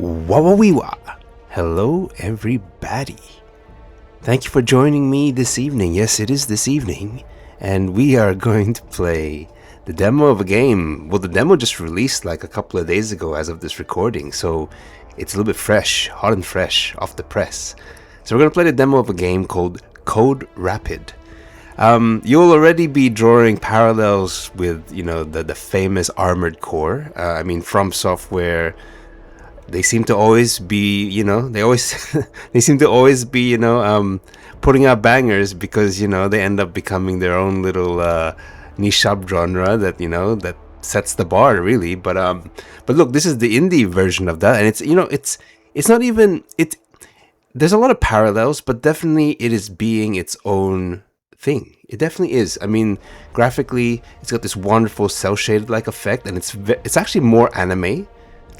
Wawawiwa. Hello everybody. Thank you for joining me this evening. Yes, it is this evening. And we are going to play the demo of a game. Well, the demo just released like a couple of days ago as of this recording. So it's a little bit fresh, hot and fresh off the press. So we're going to play the demo of a game called Code Rapid. You'll already be drawing parallels with, the famous Armored Core. From Software, they seem to always be, they seem to always be, putting out bangers because, they end up becoming their own little niche subgenre that sets the bar really. But look, this is the indie version of that, and it's not even it. There's a lot of parallels, but definitely it is being its own thing. It definitely is. I mean, graphically, it's got this wonderful cel-shaded like effect, and it's actually more anime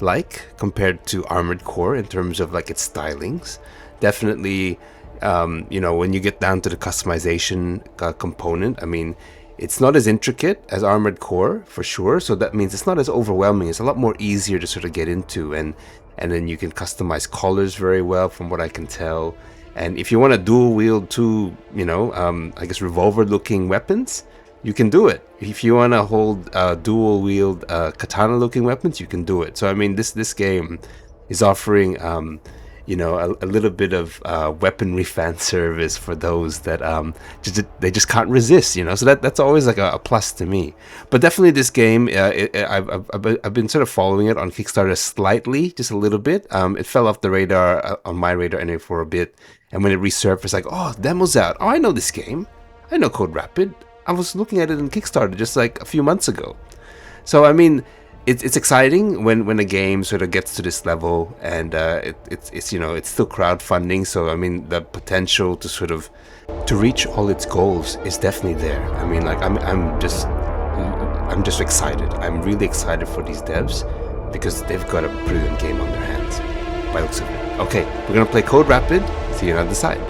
like compared to Armored Core in terms of like its stylings. Definitely, when you get down to the customization component, I mean, it's not as intricate as Armored Core for sure. So that means it's not as overwhelming. It's a lot more easier to sort of get into, and then you can customize colors very well from what I can tell. And if you want to dual wield two, revolver looking weapons, you can do it. If you want to hold dual wield katana looking weapons, you can do it. So I mean, this game is offering a little bit of weaponry fan service for those that they just can't resist, so that's always like a plus to me. But definitely this game, I've been sort of following it on Kickstarter slightly, just a little bit. It fell off the radar, on my radar anyway, for a bit, and when it resurfaced, like, oh, demo's out, oh, I know this game, I know Code Rapid, I was looking at it in Kickstarter just like a few months ago. So I mean, it's exciting when a game sort of gets to this level, and it's still crowdfunding. So I mean, the potential to reach all its goals is definitely there. I mean, like I'm just excited. I'm really excited for these devs because they've got a brilliant game on their hands by the looks of it. Okay, we're gonna play Code Rapid. See you on the other side.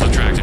Attract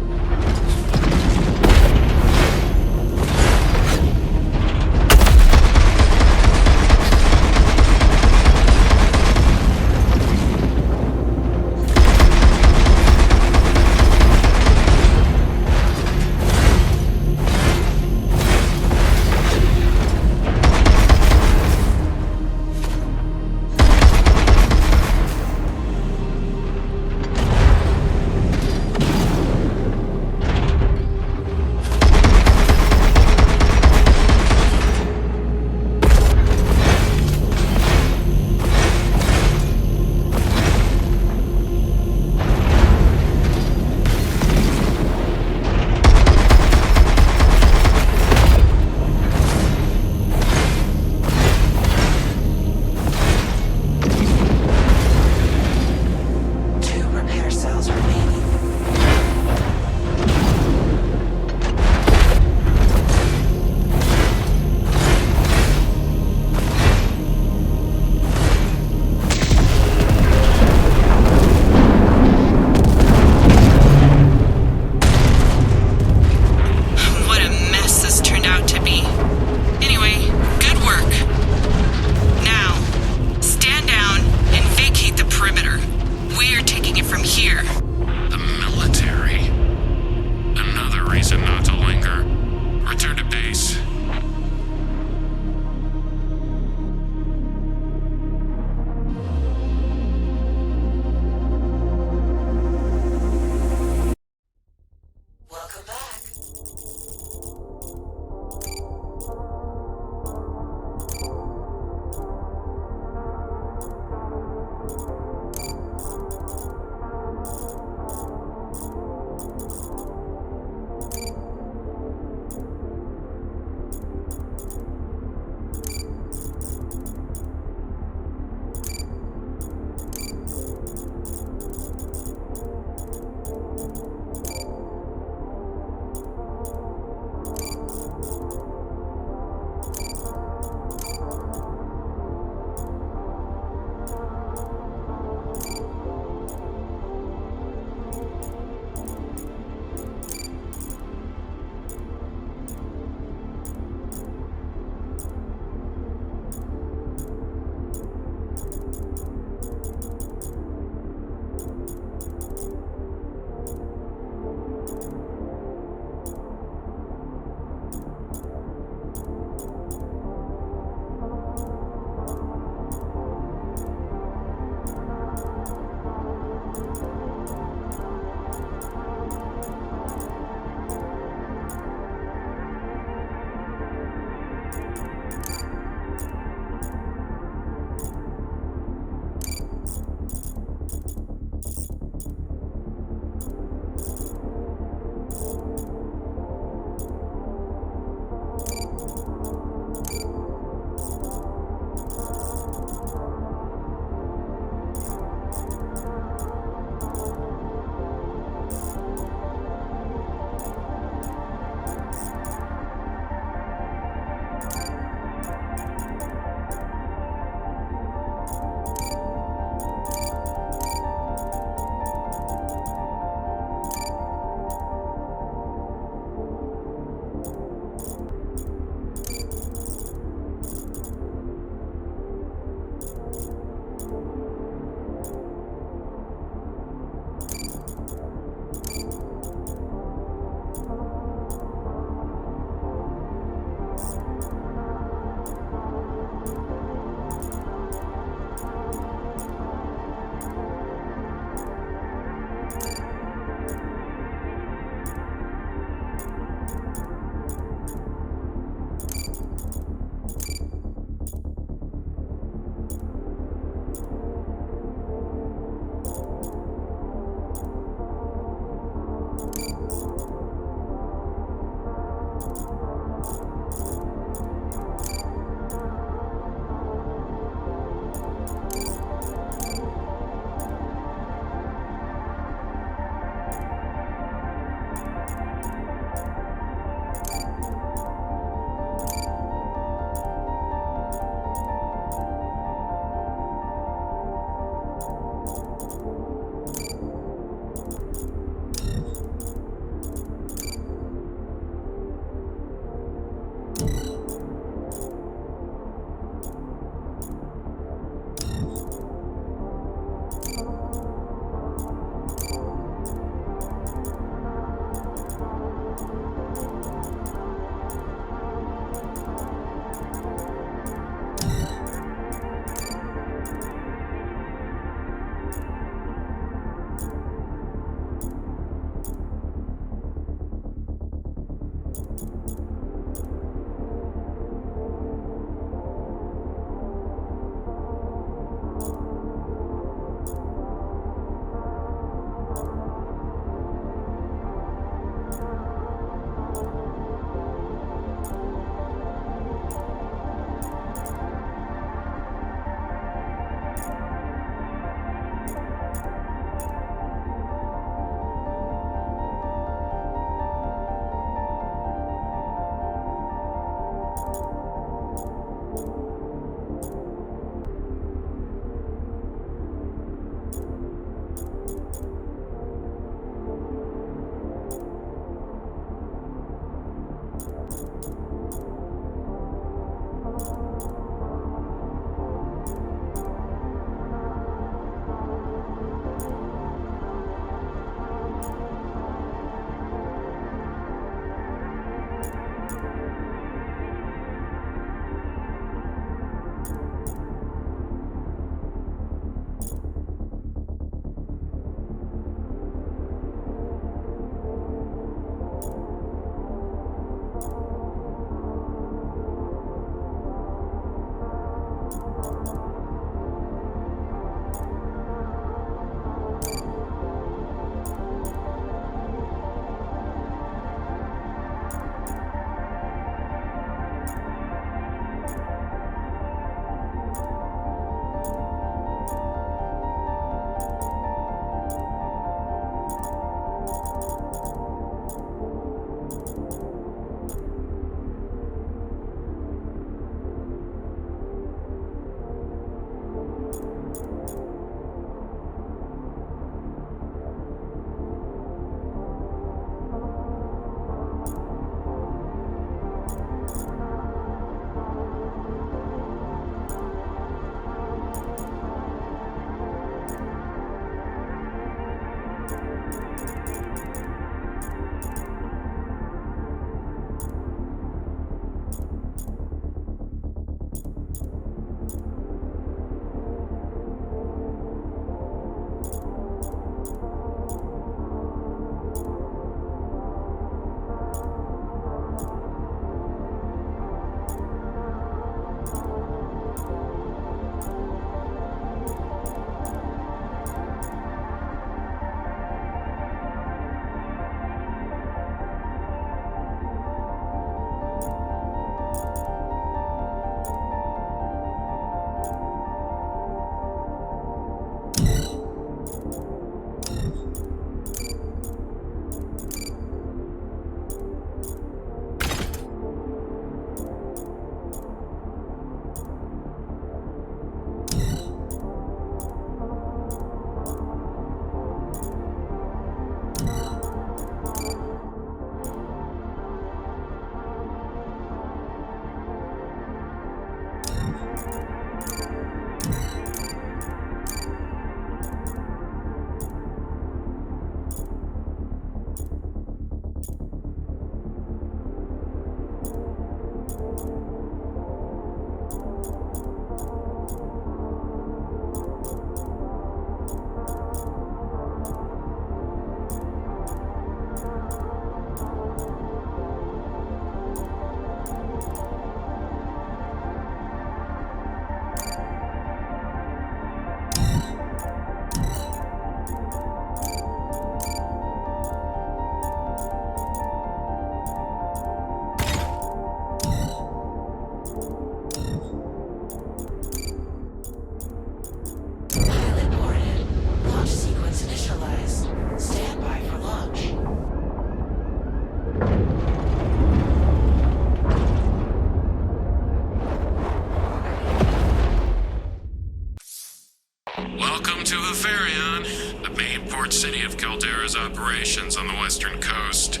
Welcome to Hufarion, the main port city of Caldera's operations on the western coast.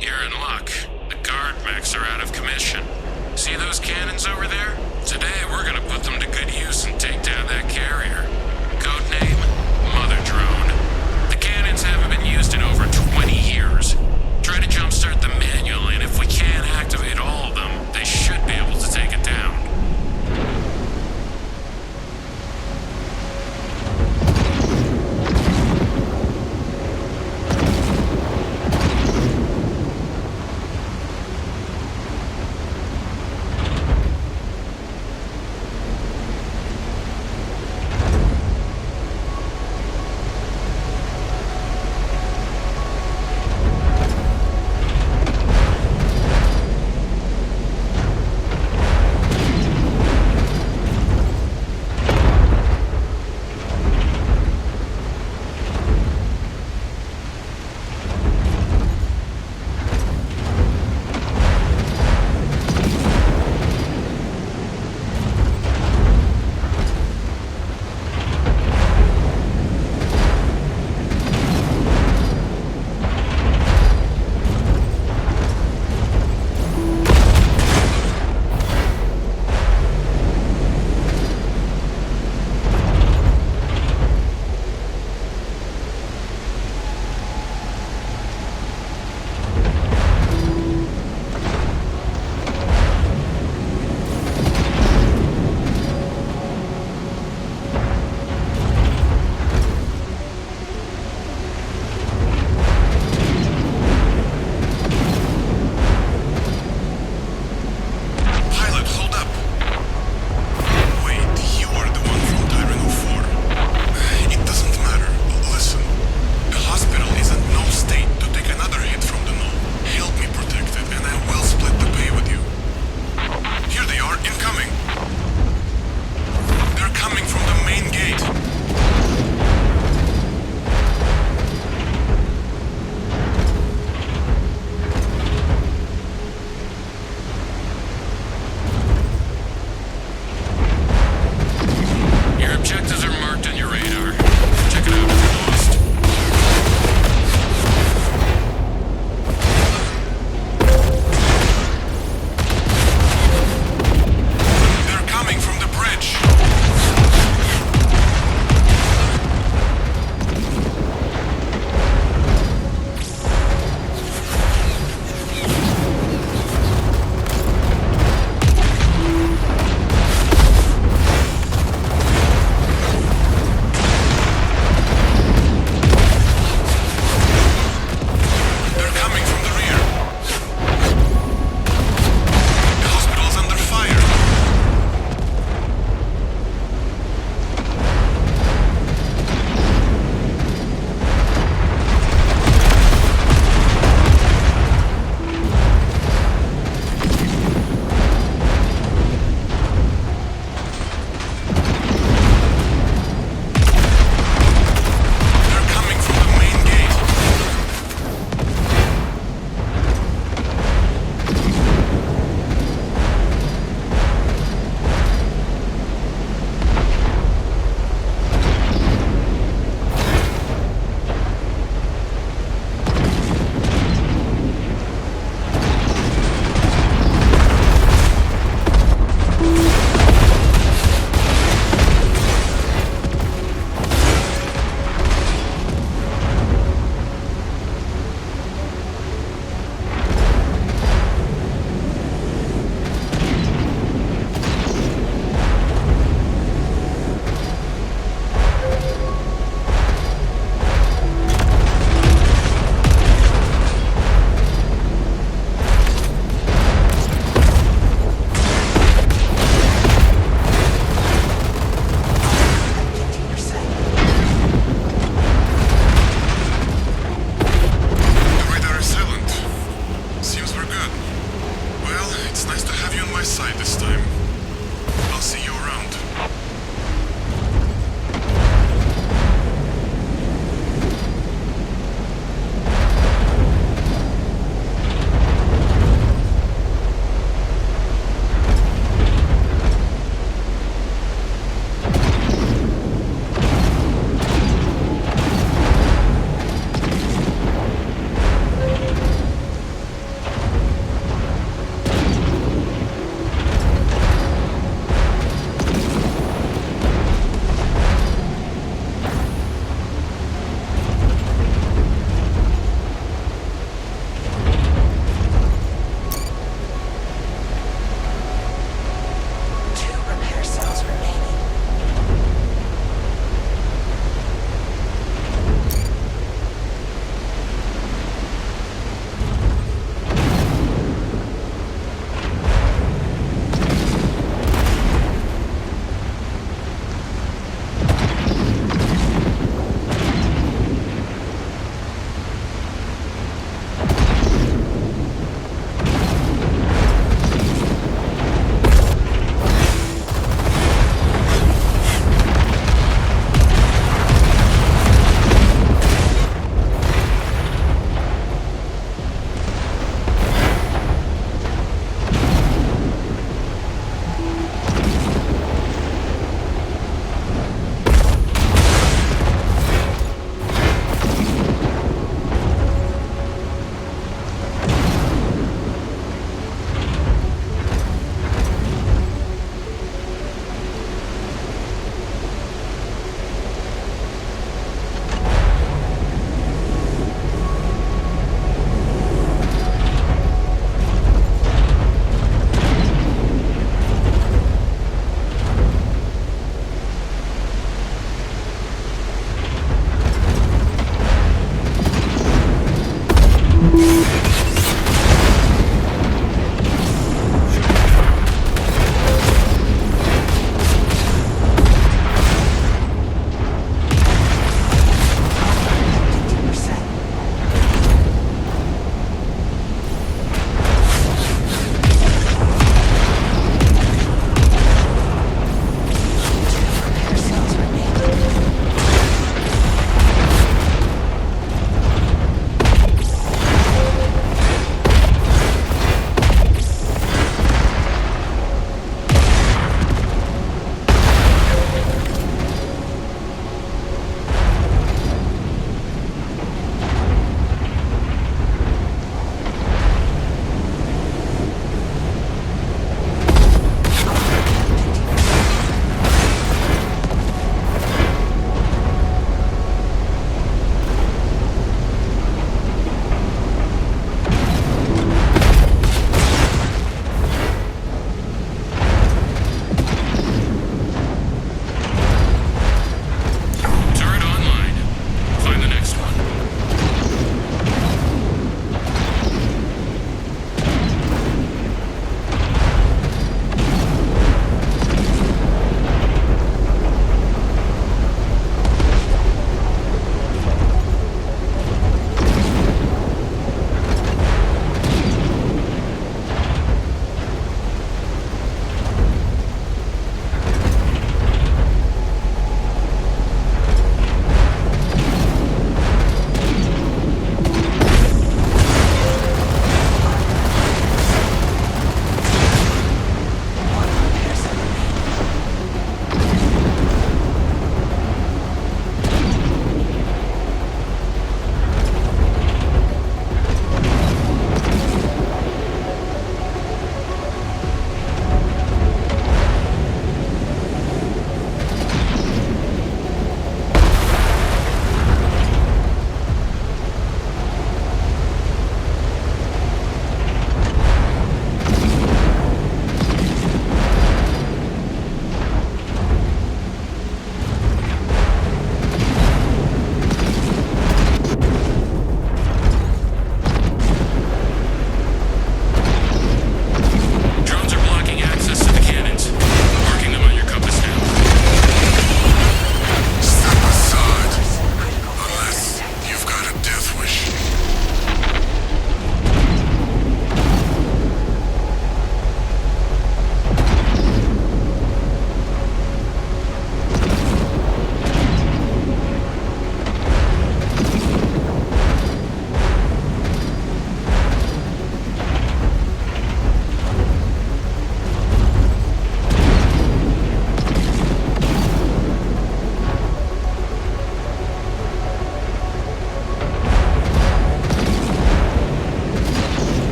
You're in luck. The guard mechs are out of commission. See those cannons over there? Today we're gonna put them to good use and take down that carrier. Codename, Mother Drone. The cannons haven't been used in over 20 years. Try to jumpstart them manually, and if we can't activate all of them, they should be able to take it down.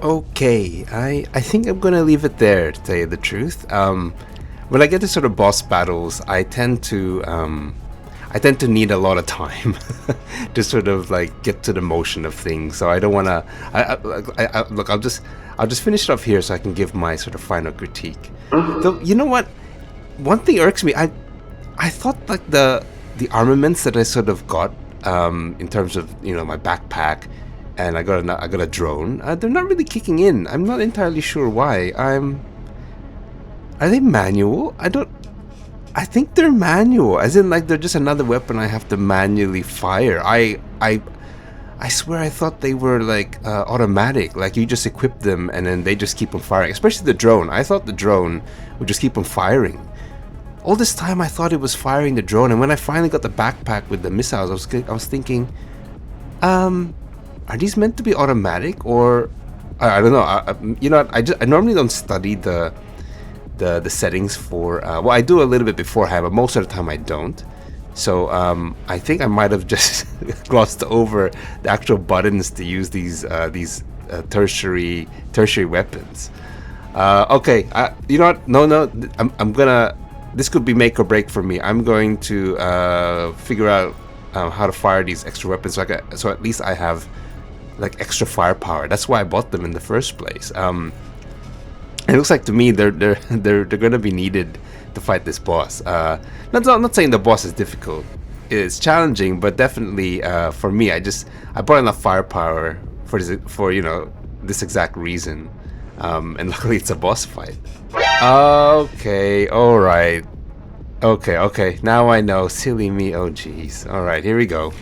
Okay, I think I'm gonna leave it there, to tell you the truth. When I get to sort of boss battles, I tend to need a lot of time to sort of like get to the motion of things. So I don't want to. Look, I'll just finish it off here so I can give my sort of final critique. Though you know what, one thing irks me. I thought like the armaments that I sort of got in terms of my backpack, and I got a drone. They're not really kicking in. I'm not entirely sure why. Are they manual? I think they're manual, as in like they're just another weapon I have to manually fire. I swear I thought they were like automatic, like you just equip them and then they just keep on firing. Especially the drone. I thought the drone would just keep on firing. All this time I thought it was firing the drone, and when I finally got the backpack with the missiles, I was thinking, are these meant to be automatic, or I don't know. I normally don't study the settings for well, I do a little bit beforehand, but most of the time I don't. So I think I might have just glossed over the actual buttons to use these tertiary weapons. Okay, you know what? No, I'm gonna. This could be make or break for me. I'm going to figure out how to fire these extra weapons, so at least I have like extra firepower. That's why I bought them in the first place. It looks like to me they're going to be needed to fight this boss. Not saying the boss is difficult. It's challenging, but definitely for me, I bought enough firepower for this exact reason. And luckily it's a boss fight. Okay, all right. Okay. Now I know. Silly me. Oh jeez. All right, here we go.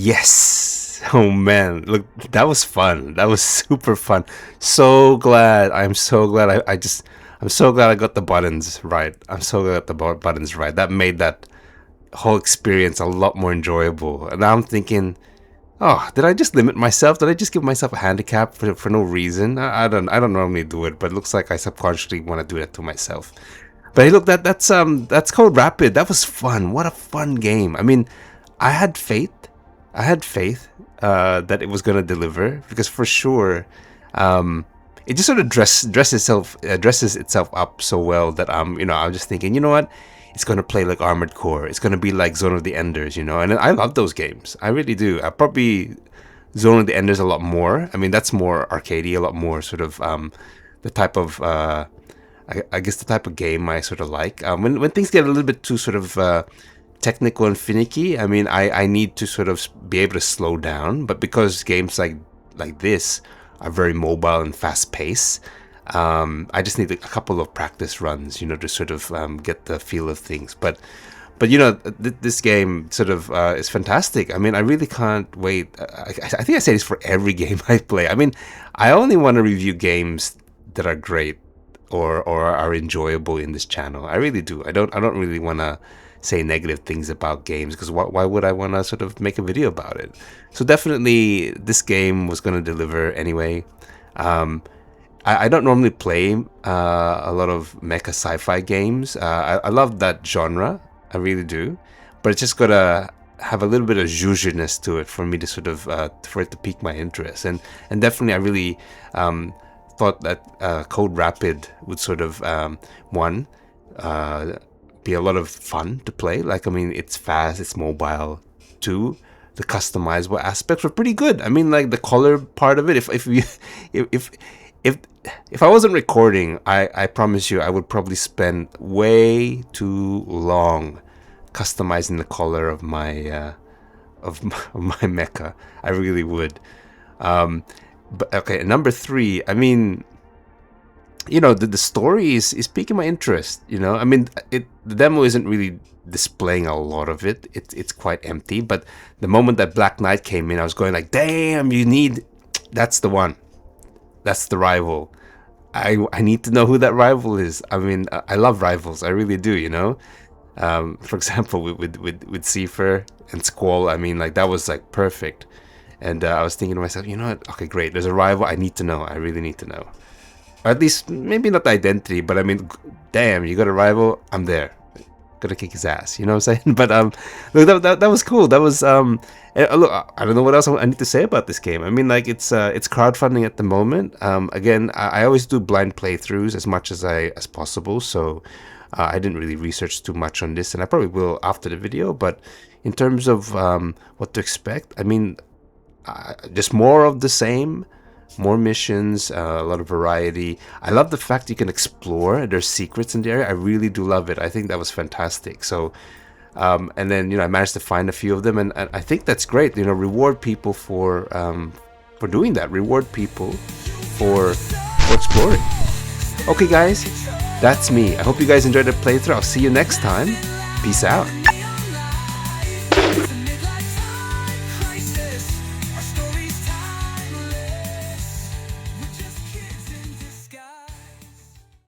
Yes. Oh man, look, that was fun. That was super fun. So glad. I'm so glad. I'm so glad I got the buttons right. I'm so glad I got the buttons right. That made that whole experience a lot more enjoyable. And now I'm thinking, oh, did I just limit myself? Did I just give myself a handicap for no reason? I don't normally do it, but it looks like I subconsciously want to do that to myself. But hey, look, that's Code Rapid. That was fun. What a fun game. I mean, I had faith. I had faith that it was gonna deliver because for sure, it just sort of dresses itself up so well that I'm just thinking, you know what, it's gonna play like Armored Core. It's gonna be like Zone of the Enders, and I love those games. I really do. I probably Zone of the Enders a lot more. I mean, that's more arcadey, a lot more sort of the type of I guess the type of game I sort of like. When things get a little bit too sort of technical and finicky, I mean, I need to sort of be able to slow down. But because games like this are very mobile and fast paced, I just need a couple of practice runs, to sort of get the feel of things. But this game sort of is fantastic. I mean, I really can't wait. I think I say this for every game I play. I mean, I only want to review games that are great or are enjoyable in this channel. I really do. I don't really want to say negative things about games because why would I want to sort of make a video about it? So definitely this game was going to deliver anyway. I don't normally play a lot of mecha sci-fi games. I love that genre. I really do. But it's just got to have a little bit of zhuzhiness to it for me to sort of, for it to pique my interest. And definitely I really thought that Code Rapid would sort of, be a lot of fun to play. Like, I mean, it's fast, it's mobile. Two, the customizable aspects were pretty good. I mean, like the color part of it. If I wasn't recording, I promise you, I would probably spend way too long customizing the color of my mecha. I really would. But okay, number 3. I mean, the story is piquing my interest. I mean, the demo isn't really displaying a lot of it. It's quite empty. But the moment that Black Knight came in, I was going like, damn, that's the one. That's the rival. I need to know who that rival is. I mean, I love rivals. I really do, For example, with Cipher and Squall, I mean, like, that was, like, perfect. And I was thinking to myself, you know what? Okay, great. There's a rival I need to know. I really need to know. Or at least, maybe not the identity, but I mean, damn, you got a rival, I'm there. Gonna kick his ass, you know what I'm saying? But look, that was cool. That was look, I don't know what else I need to say about this game. I mean, like, it's crowdfunding at the moment. Again, I always do blind playthroughs as much as possible, so I didn't really research too much on this, and I probably will after the video. But in terms of what to expect, I mean, just more of the same. More missions, a lot of variety. I love the fact you can explore. There's secrets in the area. I really do love it. I think that was fantastic. So, and then I managed to find a few of them, and I think that's great. Reward people for doing that. Reward people for exploring. Okay, guys, that's me. I hope you guys enjoyed the playthrough. I'll see you next time. Peace out.